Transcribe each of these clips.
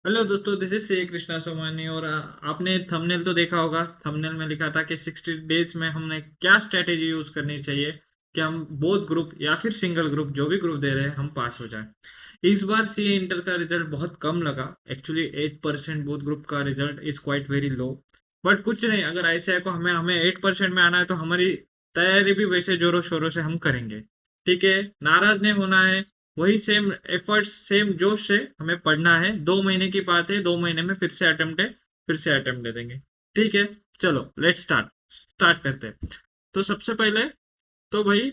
Hello दोस्तों, this is Shri Krishna Somani. और आपने थंबनेल तो देखा होगा। थंबनेल में लिखा था कि 60 डेज में हमने क्या स्ट्रेटेजी यूज करनी चाहिए कि हम बोथ ग्रुप या फिर सिंगल ग्रुप, जो भी ग्रुप दे रहे हैं, हम पास हो जाएं। इस बार सीए इंटर का रिजल्ट बहुत कम लगा। एक्चुअली 8% बोथ ग्रुप का result is quite very low. But कुछ नहीं, अगर ऐसे है को हमें हमें 8% में आना है तो हमारी तैयारी भी वैसे जोरों शोरों से हम करेंगे। ठीक है, नाराज नहीं होना है। वही सेम एफर्ट्स, सेम जोश से हमें पढ़ना है। 2 महीने की बात है, 2 महीने में फिर से अटेम्प्ट है, फिर से अटेम्प्ट दे देंगे। ठीक है, चलो लेट्स स्टार्ट स्टार्ट करते हैं। तो सबसे पहले तो भाई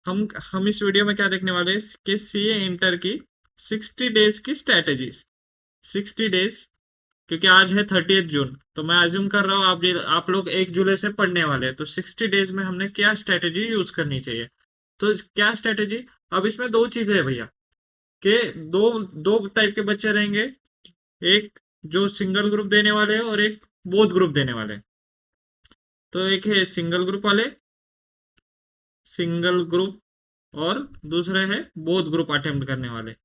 हम इस वीडियो में क्या देखने वाले हैं कि सीए इंटर की 60 डेज की स्ट्रेटेजीज। 60 डेज, क्योंकि आज है 30 जून, तो मैं अज्यूम कर रहा हूँ आप लोग 1 जुलाई से पढ़ने वाले हैं। तो 60 डेज में हमने क्या स्ट्रेटेजी यूज करनी चाहिए। तो क्या स्ट्रेटेजी, अब इसमें दो चीजें है भैया, के दो दो टाइप के बच्चे रहेंगे। एक जो सिंगल ग्रुप देने वाले हैं और एक बोथ ग्रुप देने वाले हैं। तो एक है सिंगल ग्रुप वाले, सिंगल ग्रुप, और दूसरे है बोथ ग्रुप अटेम्प्ट करने वाले।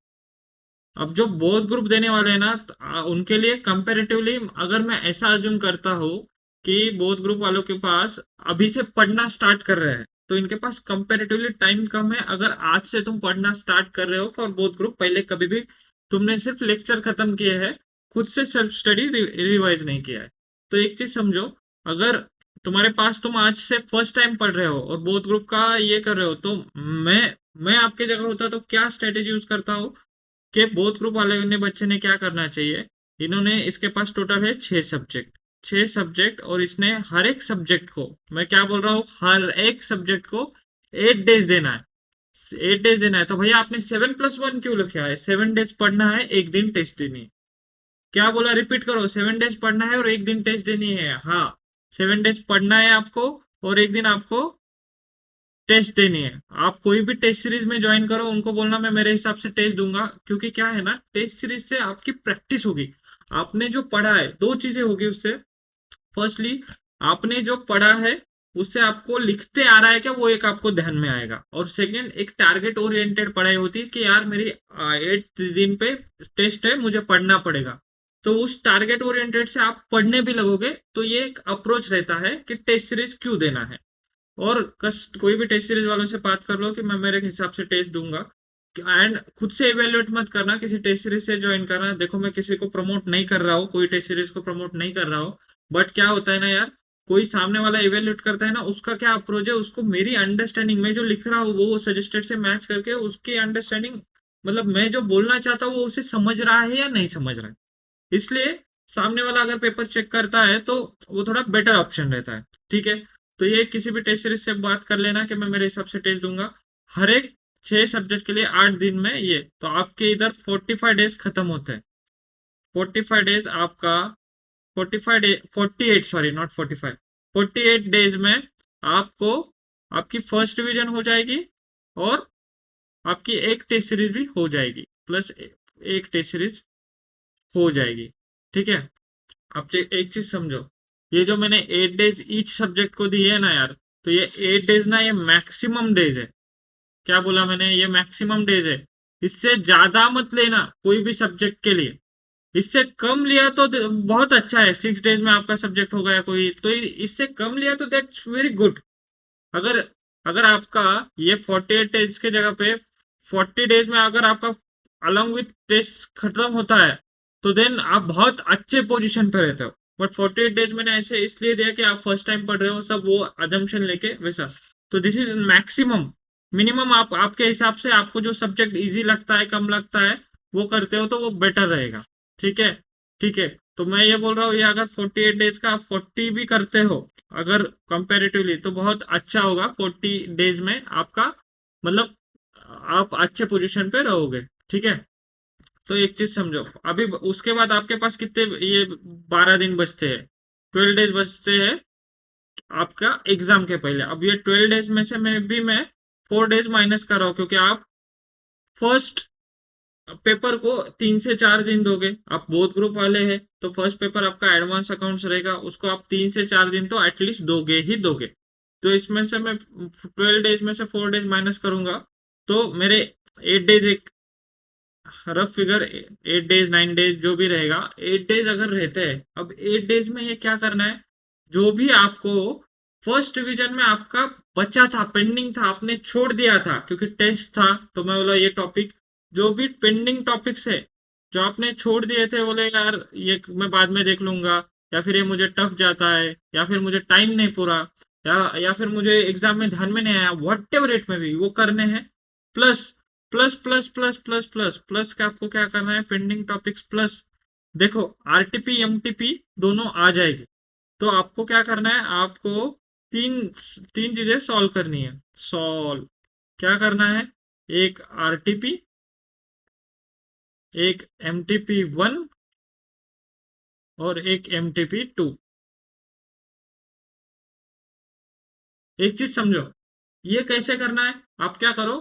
अब जो बोथ ग्रुप देने वाले हैं ना, तो, उनके लिए कंपैरेटिवली अगर मैं ऐसा अज्यूम करता हूँ कि बोथ ग्रुप वालों के पास अभी से पढ़ना स्टार्ट कर रहे हैं, तो इनके पास कंपैरेटिवली टाइम कम है। अगर आज से तुम पढ़ना स्टार्ट कर रहे हो फॉर बोथ ग्रुप, पहले कभी भी तुमने सिर्फ लेक्चर खत्म किए हैं, खुद से सेल्फ स्टडी रिवाइज नहीं किया है। तो एक चीज समझो, अगर तुम्हारे पास तुम आज से फर्स्ट टाइम पढ़ रहे हो और बोथ ग्रुप का ये कर रहे हो, तो मैं मैं आपके जगह होता तो क्या स्ट्रेटेजी यूज करता हूँ कि बोथ ग्रुप वाले ने बच्चे ने क्या करना चाहिए। इन्होंने, इसके पास टोटल है 6 सब्जेक्ट, 6 सब्जेक्ट, और इसने हर एक सब्जेक्ट को, मैं क्या बोल रहा हूँ, हर एक सब्जेक्ट को 8 डेज देना है। 8 डेज देना है, तो भैया आपने 7+1 क्यों लिखा है? 7 डेज पढ़ना है, एक दिन टेस्ट देनी है। क्या बोला, रिपीट करो, 7 डेज पढ़ना है और एक दिन टेस्ट देनी है। हाँ, 7 डेज पढ़ना है आपको और एक दिन आपको टेस्ट देनी है। आप कोई भी टेस्ट सीरीज में ज्वाइन करो, उनको बोलना मैं मेरे हिसाब से टेस्ट दूंगा, क्योंकि क्या है ना, टेस्ट सीरीज से आपकी प्रैक्टिस होगी। आपने जो पढ़ा है, दो चीजें होगी उससे। फर्स्टली, आपने जो पढ़ा है उससे आपको लिखते आ रहा है क्या, वो एक आपको ध्यान में आएगा। और सेकंड, एक टारगेट ओरिएंटेड पढ़ाई होती है कि यार मेरी 8 दिन पे टेस्ट है, मुझे पढ़ना पड़ेगा। तो उस टारगेट ओरिएंटेड से आप पढ़ने भी लगोगे, तो ये एक अप्रोच रहता है कि टेस्ट सीरीज क्यों देना है। और कोई भी टेस्ट सीरीज वालों से बात कर लो कि मैं मेरे हिसाब से टेस्ट दूंगा। एंड खुद से इवेल्युएट मत करना, किसी टेस्ट सीरीज से ज्वाइन करना। देखो, मैं किसी को प्रमोट नहीं कर रहा हूँ, कोई टेस्ट सीरीज को प्रमोट नहीं कर रहा हूँ। बट क्या होता है ना यार, कोई सामने वाला इवेल्युएट करता है ना, उसका क्या अप्रोच है, उसको मेरी अंडरस्टैंडिंग में जो लिख रहा हूँ वो सजेस्टेड से मैच करके उसकी अंडरस्टैंडिंग, मतलब मैं जो बोलना चाहता हूँ वो उसे समझ रहा है या नहीं समझ रहा है। इसलिए सामने वाला अगर पेपर चेक करता है तो वो थोड़ा बेटर ऑप्शन रहता है। ठीक है, तो ये किसी भी टेस्ट सीरीज से बात कर लेना कि मैं मेरे हिसाब से टेस्ट दूंगा हर एक 6 सब्जेक्ट के लिए 8 दिन में। ये तो आपके इधर 45 डेज खत्म होते हैं। 45 डेज आपका, 45 डे, 48, सॉरी नॉट 45, 48 डेज में आपको आपकी फर्स्ट डिवीजन हो जाएगी, और आपकी एक टेस्ट सीरीज भी हो जाएगी, प्लस एक टेस्ट सीरीज हो जाएगी। ठीक है, अब एक चीज समझो, ये जो मैंने 8 डेज ईच सब्जेक्ट को दिए है ना यार, तो ये 8 डेज ना, ये मैक्सिमम डेज है। क्या बोला मैंने, ये मैक्सिमम डेज है। इससे ज्यादा मत लेना कोई भी सब्जेक्ट के लिए। इससे कम लिया तो बहुत अच्छा है, 6 डेज में आपका सब्जेक्ट हो गया कोई तो, इससे कम लिया तो दैट्स वेरी गुड। अगर अगर आपका ये 48 डेज के जगह पे 40 डेज में अगर आपका अलॉन्ग विथ टेस्ट खत्म होता है, तो देन आप बहुत अच्छे पोजीशन पे रहते हो। बट 48 डेज मैंने ऐसे इसलिए दिया कि आप फर्स्ट टाइम पढ़ रहे हो, सब वो अजम्पशन लेके वैसा। तो दिस इज मैक्सिमम। मिनिमम आप आपके हिसाब से आपको जो सब्जेक्ट इजी लगता है, कम लगता है, वो करते हो तो वो बेटर रहेगा। ठीक है, ठीक है। तो मैं ये बोल रहा हूँ, ये अगर 48 डेज का आप 40 भी करते हो अगर कंपैरेटिवली, तो बहुत अच्छा होगा। 40 डेज में आपका, मतलब आप अच्छे पोजीशन पे रहोगे। ठीक है, तो एक चीज समझो, अभी उसके बाद आपके पास कितने, ये 12 दिन बचते हैं, 12 डेज बचते हैं आपका एग्जाम के पहले। अब ये 12 डेज में से मैं 4 डेज माइनस कर रहा हूँ, क्योंकि आप फर्स्ट पेपर को 3 से 4 दिन दोगे। आप बोथ ग्रुप वाले हैं, तो फर्स्ट पेपर आपका एडवांस अकाउंट्स रहेगा, उसको आप 3 से 4 दिन तो एटलीस्ट दोगे ही दोगे। तो इसमें से मैं 12 डेज में से 4 डेज माइनस करूंगा, तो मेरे 8 days rough figure 8 days 9 days जो भी रहेगा, 8 डेज अगर रहते हैं, अब 8 डेज में ये क्या करना है, जो भी आपको फर्स्ट रिवीजन में आपका बचा था, पेंडिंग था, आपने छोड़ दिया था क्योंकि टेस्ट था, तो मैं बोला ये टॉपिक, जो भी पेंडिंग टॉपिक्स है जो आपने छोड़ दिए थे, बोले यार ये मैं बाद में देख लूंगा, या फिर ये मुझे टफ जाता है, या फिर मुझे टाइम नहीं पूरा, या फिर मुझे एग्जाम में ध्यान में नहीं आया, व्हाट एवर इट में भी वो करने हैं। Plus plus plus plus plus plus plus का आपको क्या करना है, पेंडिंग टॉपिक्स प्लस। देखो आरटीपी एमटीपी दोनों आ जाएगी, तो आपको क्या करना है, आपको तीन तीन चीजें सॉल्व करनी है। सॉल्व क्या करना है, एक आरटीपी, एक एमटीपी 1 और एक एमटीपी 2। एक चीज समझो, ये कैसे करना है, आप क्या करो,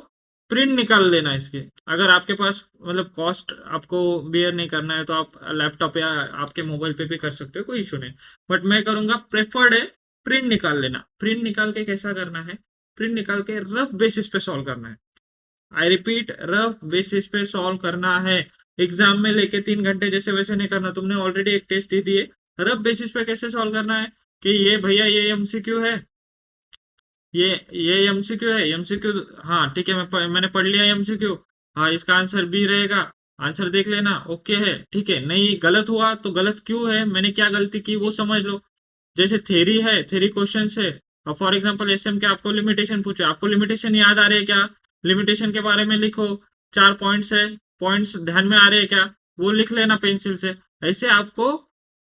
प्रिंट निकाल लेना इसके। अगर आपके पास मतलब कॉस्ट आपको बेयर नहीं करना है तो आप लैपटॉप या आपके मोबाइल पे भी कर सकते हो, कोई इशू नहीं। बट मैं करूंगा, प्रेफर्ड है प्रिंट निकाल लेना। प्रिंट निकाल के कैसा करना है, प्रिंट निकाल के रफ बेसिस पे सॉल्व करना है। आई रिपीट, रफ बेसिस पे सॉल्व करना है। एग्जाम में लेके 3 घंटे जैसे वैसे नहीं करना, तुमने ऑलरेडी एक टेस्ट दे दिए। रफ बेसिस पे कैसे सॉल्व करना है कि ये भैया ये एमसीक्यू है, ये ये एमसीक्यू है, एमसीक्यू, हाँ ठीक है, मैंने पढ़ लिया एमसीक्यू, हाँ इसका आंसर बी रहेगा, आंसर देख लेना, ओके है, ठीक है, नहीं गलत हुआ तो गलत क्यों है, मैंने क्या गलती की वो समझ लो। जैसे थ्योरी है, थ्योरी क्वेश्चन है, और फॉर एग्जांपल एसएम के आपको लिमिटेशन पूछे, आपको लिमिटेशन याद आ रहे हैं क्या, लिमिटेशन के बारे में लिखो, 4 पॉइंट्स है, पॉइंट्स ध्यान में आ रहे हैं क्या, वो लिख लेना पेंसिल से। ऐसे आपको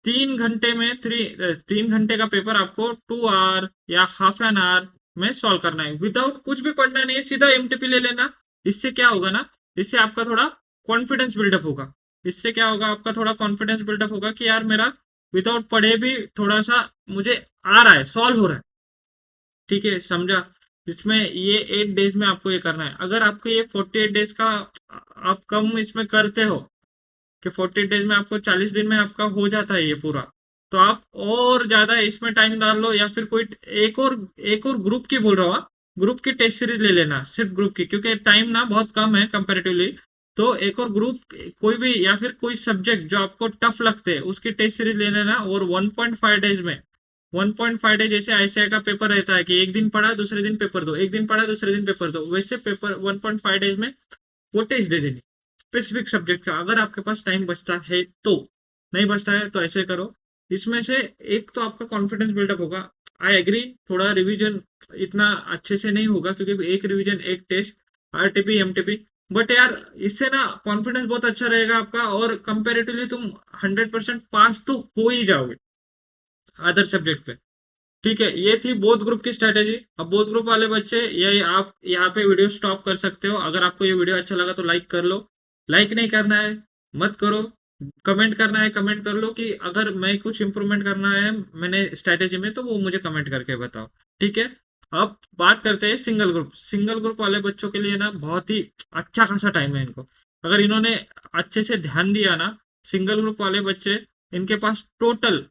3 घंटे में 3 घंटे का पेपर आपको 2 आवर या ½ एन आवर में सॉल्व करना है, विदाउट कुछ भी पढ़ना नहीं है, सीधा एमटीपी ले लेना। इससे क्या होगा ना, इससे आपका थोड़ा कॉन्फिडेंस बिल्डअप होगा। इससे क्या होगा, आपका थोड़ा कॉन्फिडेंस बिल्डअप होगा कि यार मेरा विदाउट पढ़े भी थोड़ा सा मुझे आ रहा है, सॉल्व हो रहा है। ठीक है, समझा। इसमें ये 8 डेज में आपको ये करना है। अगर आपको ये 48 डेज का आप कम इसमें करते हो कि 48 डेज में आपको 40 दिन में आपका हो जाता है ये पूरा, तो आप और ज्यादा इसमें टाइम डाल लो, या फिर कोई एक और ग्रुप की बोल रहा हूँ, ग्रुप की टेस्ट सीरीज ले लेना, सिर्फ ग्रुप की, क्योंकि टाइम ना बहुत कम है कंपेरेटिवली। तो एक और ग्रुप कोई भी, या फिर कोई सब्जेक्ट जो आपको टफ लगते हैं उसकी टेस्ट सीरीज ले लेना, और 1.5 डेज में, 1.5 डेज जैसे आईसीआई का पेपर रहता है कि एक दिन पढ़ा दूसरे दिन पेपर दो, एक दिन पढ़ा दूसरे दिन पेपर दो, वैसे पेपर 1.5 डेज में वो टेस्ट दे देनी स्पेसिफिक सब्जेक्ट का, अगर आपके पास टाइम बचता है तो। नहीं बचता है तो ऐसे करो। इसमें से एक तो आपका कॉन्फिडेंस बिल्डअप होगा। आई एग्री, थोड़ा रिवीजन इतना अच्छे से नहीं होगा क्योंकि एक रिवीजन एक टेस्ट, आरटीपी एमटीपी, बट यार इससे ना कॉन्फिडेंस बहुत अच्छा रहेगा आपका, और कंपेरेटिवली तुम 100% पास तो हो ही जाओगे अदर सब्जेक्ट पे। ठीक है, ये थी बोथ ग्रुप की स्ट्रेटेजी। अब बोथ ग्रुप वाले बच्चे, ये आप यहाँ पे वीडियो स्टॉप कर सकते हो। अगर आपको ये वीडियो अच्छा लगा तो लाइक कर लो, लाइक नहीं करना है मत करो, कमेंट करना है कमेंट कर लो कि अगर मैं कुछ इंप्रूवमेंट करना है मैंने स्ट्रेटेजी में, तो वो मुझे कमेंट करके बताओ। ठीक है, अब बात करते हैं सिंगल ग्रुप। सिंगल ग्रुप वाले बच्चों के लिए ना बहुत ही अच्छा खासा टाइम है इनको, अगर इन्होंने अच्छे से ध्यान दिया ना, सिंगल ग्रुप वाले बच्चे, इनके पास टोटल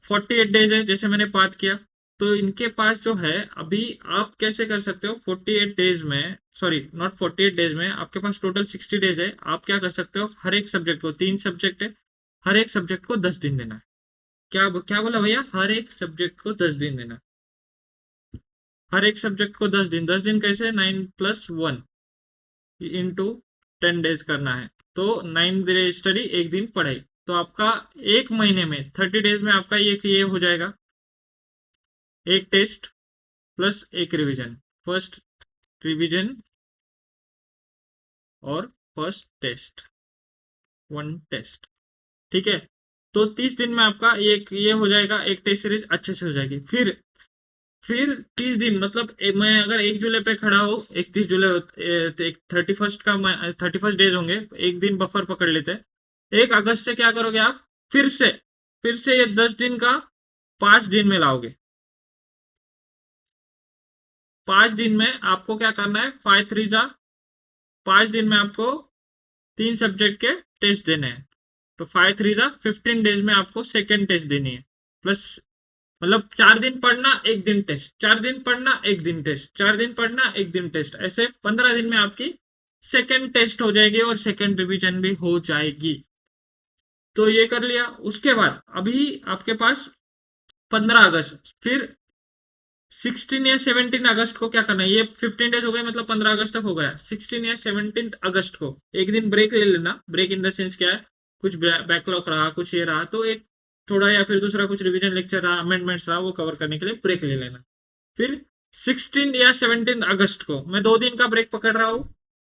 48 डेज है जैसे मैंने बात किया। तो इनके पास जो है अभी, आप कैसे कर सकते हो 48 डेज में, सॉरी नॉट 48 डेज में, आपके पास टोटल 60 डेज है। आप क्या कर सकते हो, हर एक सब्जेक्ट को, 3 सब्जेक्ट है, हर एक सब्जेक्ट को 10 दिन देना है। क्या क्या बोला भैया, हर एक सब्जेक्ट को 10 दिन देना है। हर एक सब्जेक्ट को 10 दिन, 10 दिन कैसे, 9+1 इंटू 10 डेज करना है, तो 9 डेज स्टडी, एक दिन पढ़ाई। तो आपका एक महीने में 30 डेज में आपका ये हो जाएगा, एक टेस्ट प्लस एक रिवीजन, फर्स्ट रिवीजन और फर्स्ट टेस्ट, 1 टेस्ट। ठीक है, तो 30 दिन में आपका ये हो जाएगा, एक टेस्ट सीरीज अच्छे से हो जाएगी। फिर 30 दिन मतलब मैं अगर 1 जुलाई पे खड़ा हो, 31 जुलाई, तो एक 31st का, 31st डेज होंगे, एक दिन बफर पकड़ लेते हैं। 1 अगस्त से क्या करोगे आप, फिर से ये 10 दिन का 5 दिन में लाओगे। 5 दिन में आपको क्या करना है, 5 3 जा, 5 दिन में आपको 3 सब्जेक्ट के टेस्ट देने हैं, तो 5 3 जा 15 डेज में आपको सेकेंड टेस्ट देनी है। प्लस मतलब 4 दिन पढ़ना, एक दिन टेस्ट, 4 दिन पढ़ना एक दिन टेस्ट, 4 दिन पढ़ना एक दिन टेस्ट, ऐसे 15 दिन में आपकी सेकंड टेस्ट हो जाएगी और सेकंड रिवीजन भी हो जाएगी। तो ये कर लिया। उसके बाद अभी आपके पास 15 अगस्त, फिर 16 या 17 अगस्त को क्या करना है, ये 15 डेज हो गए, मतलब 15 अगस्त तक हो गया। 16 या 17 अगस्त को एक दिन ब्रेक ले लेना। ब्रेक इन द सेंस क्या है, कुछ बैकलॉग रहा, कुछ ये रहा, तो एक थोड़ा या फिर दूसरा कुछ रिवीजन लेक्चर रहा, अमेंडमेंट्स रहा, वो कवर करने के लिए ब्रेक ले लेना। फिर 16 या 17 अगस्त को मैं 2 दिन का ब्रेक पकड़ रहा हूँ,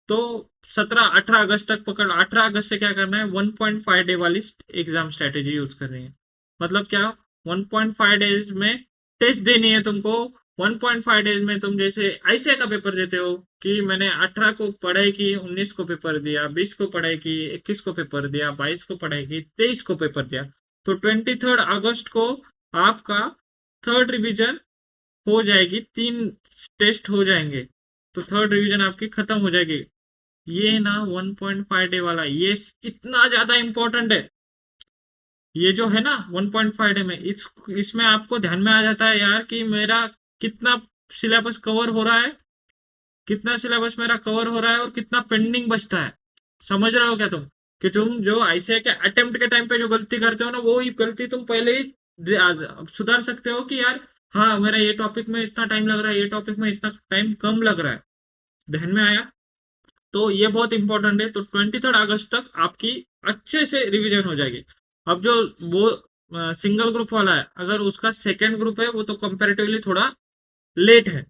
तो 17-18 अगस्त तक पकड़। 18 अगस्त से क्या करना है, 1.5 डे वाली एग्जाम स्ट्रेटेजी यूज करनी है। मतलब क्या, 1.5 डेज में टेस्ट देनी है तुमको। 1.5 डेज में तुम जैसे ऐसे का पेपर देते हो कि मैंने 18 को पढ़ाई की, 19 को पेपर दिया, 20 को पढ़ाई की, 21 को पेपर दिया, 22 को पढ़ाई की, 23 को पेपर दिया। तो 23 अगस्त को आपका थर्ड रिवीजन हो जाएगी, 3 टेस्ट हो जाएंगे, तो थर्ड रिवीजन आपकी खत्म हो जाएगी। ये ना 1.5 डे वाला, ये इतना ज्यादा इंपॉर्टेंट है। ये जो है ना 1.5 डे में, इसमें आपको ध्यान में आ जाता है यार कि मेरा कितना सिलेबस कवर हो रहा है, कितना सिलेबस मेरा कवर हो रहा है और कितना पेंडिंग बचता है। समझ रहे हो क्या तुम, कि तुम जो ऐसे के अटेम्प्ट के टाइम पे जो गलती करते हो ना, वो ही गलती तुम पहले ही सुधार सकते हो कि यार हाँ, मेरा ये टॉपिक में इतना टाइम लग रहा है, ये टॉपिक में इतना टाइम कम लग रहा है। ध्यान में आया। तो ये बहुत इंपॉर्टेंट है। तो 23 अगस्त तक आपकी अच्छे से रिवीजन हो जाएगी। अब जो वो सिंगल ग्रुप वाला है, अगर उसका सेकेंड ग्रुप है, वो तो कंपेरेटिवली थोड़ा लेट है,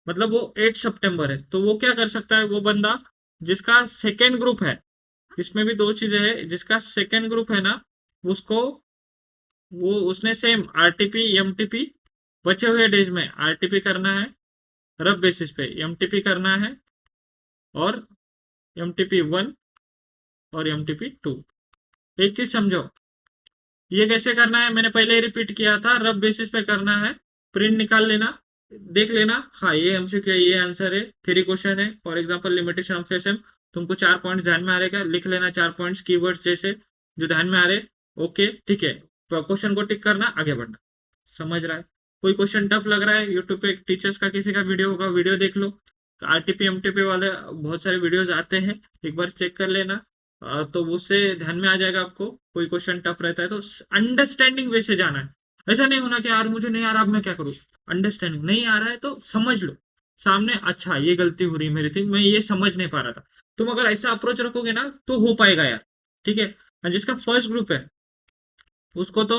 मतलब वो 8 सितंबर है। तो वो क्या कर सकता है, वो बंदा जिसका सेकेंड ग्रुप है, इसमें भी दो चीजें हैं, जिसका सेकेंड ग्रुप है ना, उसको वो उसने सेम आरटीपी एमटीपी बचे हुए डेज में आरटीपी करना है, रफ बेसिस पे एमटीपी करना है, और एमटीपी 1 और एमटीपी 2। एक चीज समझो, ये कैसे करना है, मैंने पहले ही रिपीट किया था, रफ बेसिस पे करना है। प्रिंट निकाल लेना, देख लेना, हाँ ये एमसीक्यू है, ये आंसर है, 3 क्वेश्चन है। For example limitation of SM, तुमको 4 पॉइंट्स ध्यान में आ रहे, क्या लिख लेना, 4 पॉइंट्स कीवर्ड्स जैसे जो ध्यान में आ रहे। ओके ठीक है, क्वेश्चन को टिक करना, आगे बढ़ना। समझ रहा है। कोई क्वेश्चन टफ लग रहा है, यूट्यूब पे टीचर्स का किसी का वीडियो होगा, वीडियो देख लो। आरटीपी एमटीपी वाले बहुत सारे वीडियोज आते हैं, एक बार चेक कर लेना। तो उससे ध्यान में आ जाएगा आपको। कोई क्वेश्चन टफ रहता है तो अंडरस्टैंडिंग वे से जाना है। ऐसा नहीं होना कि यार मुझे नहीं आ रहा, अब मैं क्या करूं। अंडरस्टैंडिंग नहीं आ रहा है तो समझ लो सामने, अच्छा ये गलती हो रही है मेरी थी, मैं ये समझ नहीं पा रहा था। तुम अगर ऐसा अप्रोच रखोगे ना तो हो पाएगा यार। ठीक है। और जिसका फर्स्ट ग्रुप है उसको तो,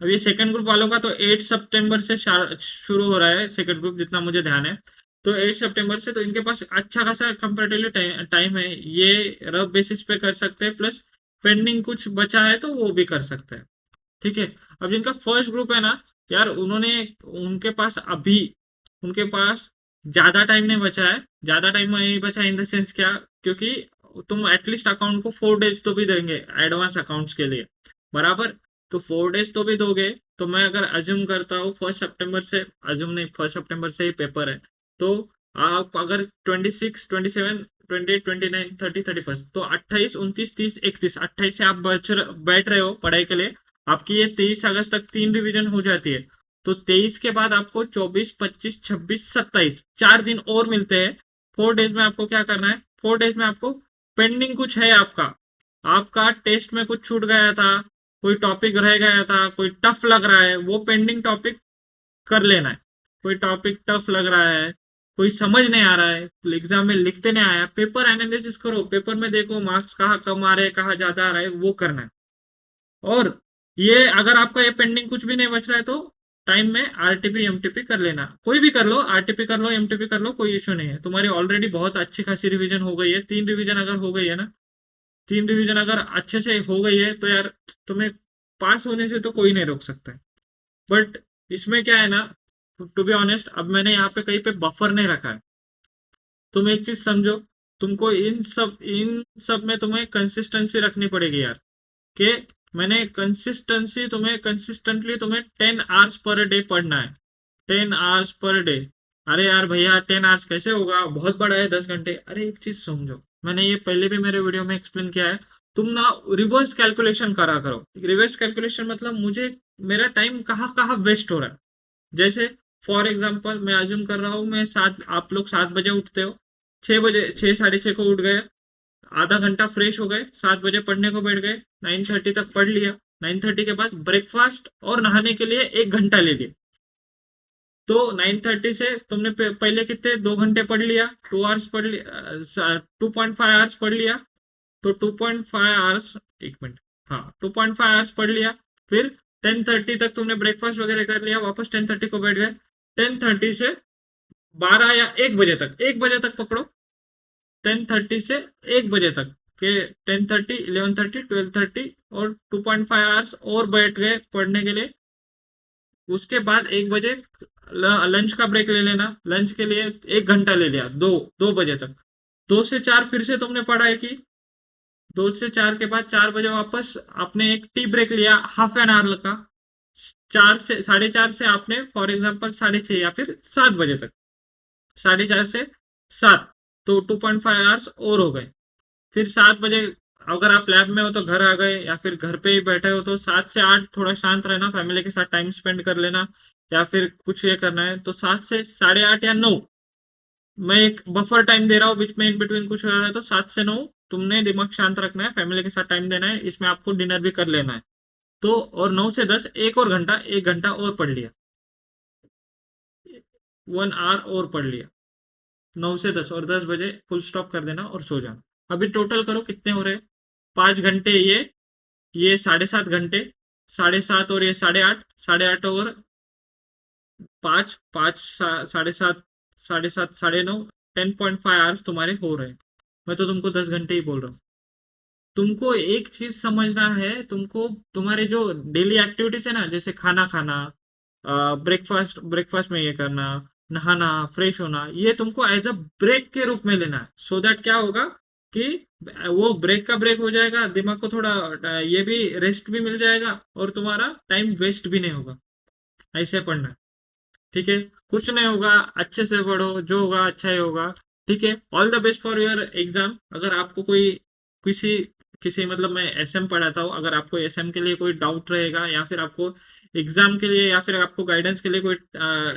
अब ये सेकंड ग्रुप वालों का तो 8 सितंबर से शुरू हो रहा है सेकंड ग्रुप, जितना मुझे ध्यान है। तो 8 सितंबर से तो इनके पास अच्छा खासा कंपेरेटिवली टाइम है, ये रफ बेसिस पे कर सकते हैं, प्लस पेंडिंग कुछ बचा है तो वो भी कर सकते हैं। ठीक है। अब जिनका फर्स्ट ग्रुप है ना यार, उन्होंने, उनके पास अभी, उनके पास ज्यादा टाइम नहीं बचा है। ज्यादा टाइम नहीं बचा इन द सेंस क्या, क्योंकि तुम एटलीस्ट अकाउंट को 4 डेज तो भी देंगे एडवांस अकाउंट्स के लिए, बराबर। तो 4 डेज तो भी दोगे। तो मैं अगर अज्यूम करता हूँ 1 सितंबर से, अज्यूम नहीं, 1 सितंबर से ही पेपर है, तो आप अगर 26, 27, 28, 29, 30, 31, तो 28, 29, 30, 31, 28 से आप बैठ रहे हो पढ़ाई के लिए। आपकी ये 23 अगस्त तक 3 रिवीजन हो जाती है। तो 23 के बाद आपको 24, 25, 26, 27 4 दिन और मिलते हैं। 4 डेज में आपको क्या करना है, 4 डेज में आपको पेंडिंग कुछ है आपका, आपका टेस्ट में कुछ छूट गया था, कोई टॉपिक रह गया था, कोई टफ लग रहा है, वो पेंडिंग टॉपिक कर लेना है। कोई टॉपिक टफ लग रहा है, कोई समझ नहीं आ रहा है, एग्जाम में लिखते नहीं आया, पेपर एनालिसिस करो, पेपर में देखो मार्क्स कहाँ कम आ रहे हैं, कहाँ ज्यादा आ रहा है, वो करना है। और ये अगर आपका ये पेंडिंग कुछ भी नहीं बच रहा है तो टाइम में आरटीपी एमटीपी कर लेना, कोई भी कर लो, आरटीपी कर लो, एमटीपी कर लो, कोई इश्यू नहीं है। तुम्हारी ऑलरेडी बहुत अच्छी खासी रिवीजन हो गई है, 3 रिवीजन अगर हो गई है ना, 3 रिवीजन अगर अच्छे से हो गई है तो यार तुम्हें पास होने से तो कोई नहीं रोक सकता है। बट इसमें क्या है ना, टू बी ऑनेस्ट, अब मैंने यहाँ पे कहीं पे बफर नहीं रखा है। तुम एक चीज समझो, तुमको इन सब में तुम्हें कंसिस्टेंसी रखनी पड़ेगी यार, कि मैंने कंसिस्टेंसी, तुम्हें कंसिस्टेंटली तुम्हें 10 आवर्स पर डे पढ़ना है। 10 आवर्स पर डे। अरे यार भैया 10 आवर्स कैसे होगा, बहुत बड़ा है 10 घंटे। अरे एक चीज समझो, मैंने ये पहले भी मेरे वीडियो में एक्सप्लेन किया है। तुम ना रिवर्स कैलकुलेशन करा करो। रिवर्स कैलकुलेशन मतलब मुझे, मेरा टाइम कहाँ कहाँ वेस्ट हो रहा है। जैसे फॉर एग्जाम्पल मैं अज्यूम कर रहा हूँ, मैं 7, आप लोग 7 बजे उठते हो, 6 बजे, 6 साढ़े 6 को उठ गए, आधा घंटा फ्रेश हो गए, 7 बजे पढ़ने को बैठ गए, 9:30 तक पढ़ लिया। 9:30 के बाद ब्रेकफास्ट और नहाने के लिए 1 घंटा ले लिया। तो 9:30 से तुमने पहले कितने 2 घंटे पढ़ लिया, 2 आवर्स पढ़ लिया, 2.5 आवर्स पढ़ लिया। तो 2.5 आवर्स, 1 मिनट, हाँ 2.5 आवर्स पढ़ लिया। फिर 10:30 तक तुमने ब्रेकफास्ट वगैरह कर लिया, वापस 10:30 को बैठ गए। 10:30 से 12 या 1 बजे तक, 1 बजे तक पकड़ो, 10:30 से 1 बजे तक के 10:30, 11:30, 12:30 और 2.5 आवर्स और बैठ गए पढ़ने के लिए। उसके बाद 1 बजे लंच का ब्रेक ले लेना, लंच के लिए 1 घंटा ले लिया, 2 बजे तक। 2 से 4 फिर से तुमने पढ़ाई की। 2 से 4 के बाद 4 बजे वापस आपने एक टी ब्रेक लिया, ½ एन आवर का। 4 से 4:30 से आपने फॉर एग्जाम्पल 6:30 या फिर 7 बजे तक, 6:30 से 7, तो 2.5 आवर्स और हो गए। फिर 7 बजे अगर आप लैब में हो तो घर आ गए, या फिर घर पे ही बैठे हो तो 7 से 8 थोड़ा शांत रहना, फैमिली के साथ टाइम स्पेंड कर लेना, या फिर कुछ ये करना है तो 7 से 8:30 या 9, मैं एक बफर टाइम दे रहा हूँ, बीच में इन बिटवीन कुछ हो रहा है तो 7 से 9 तुमने दिमाग शांत रखना है, फैमिली के साथ टाइम देना है, इसमें आपको डिनर भी कर लेना है। तो और 9 से 10 एक और घंटा, 1 घंटा और पढ़ लिया, 1 आवर और पढ़ लिया। 9 से 10 और 10 बजे फुल स्टॉप कर देना और सो जाना। अभी टोटल करो कितने हो रहे हैं। 5 घंटे ये 7.5 घंटे, 7.5 और ये 8.5, 8.5 और 5, 5 7.5, 7.5, 9.5, 10.5 आवर्स तुम्हारे हो रहे हैं। मैं तो तुमको 10 घंटे ही बोल रहा हूँ। तुमको एक चीज समझना है, तुमको तुम्हारे जो डेली एक्टिविटीज है ना, जैसे खाना खाना, ब्रेकफास्ट ब्रेकफास्ट में ये करना, नहाना, फ्रेश होना, ये तुमको एज अ ब्रेक के रूप में लेना है। सो दैट क्या होगा कि वो ब्रेक का ब्रेक हो जाएगा, दिमाग को थोड़ा ये भी रेस्ट भी मिल जाएगा, और तुम्हारा टाइम वेस्ट भी नहीं होगा। ऐसे पढ़ना है, ठीक है। कुछ नहीं होगा, अच्छे से पढ़ो, जो होगा अच्छा ही होगा। ठीक है, all the best for your exam. अगर आपको कोई किसी किसी मतलब मैं एसएम पढ़ाता हूँ, अगर आपको एसएम के लिए कोई डाउट रहेगा, या फिर आपको एग्जाम के लिए, या फिर आपको गाइडेंस के लिए कोई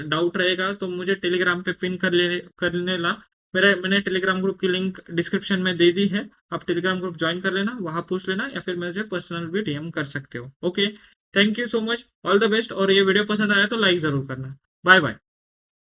डाउट रहेगा, तो मुझे टेलीग्राम पे पिन कर लेने ला। मैंने टेलीग्राम ग्रुप की लिंक डिस्क्रिप्शन में दे दी है, आप टेलीग्राम ग्रुप ज्वाइन कर लेना, वहां पूछ लेना, या फिर मुझे पर्सनल भी डीएम कर सकते हो। Okay, thank you so much, all the best. और ये वीडियो पसंद आया तो लाइक जरूर करना। Bye bye.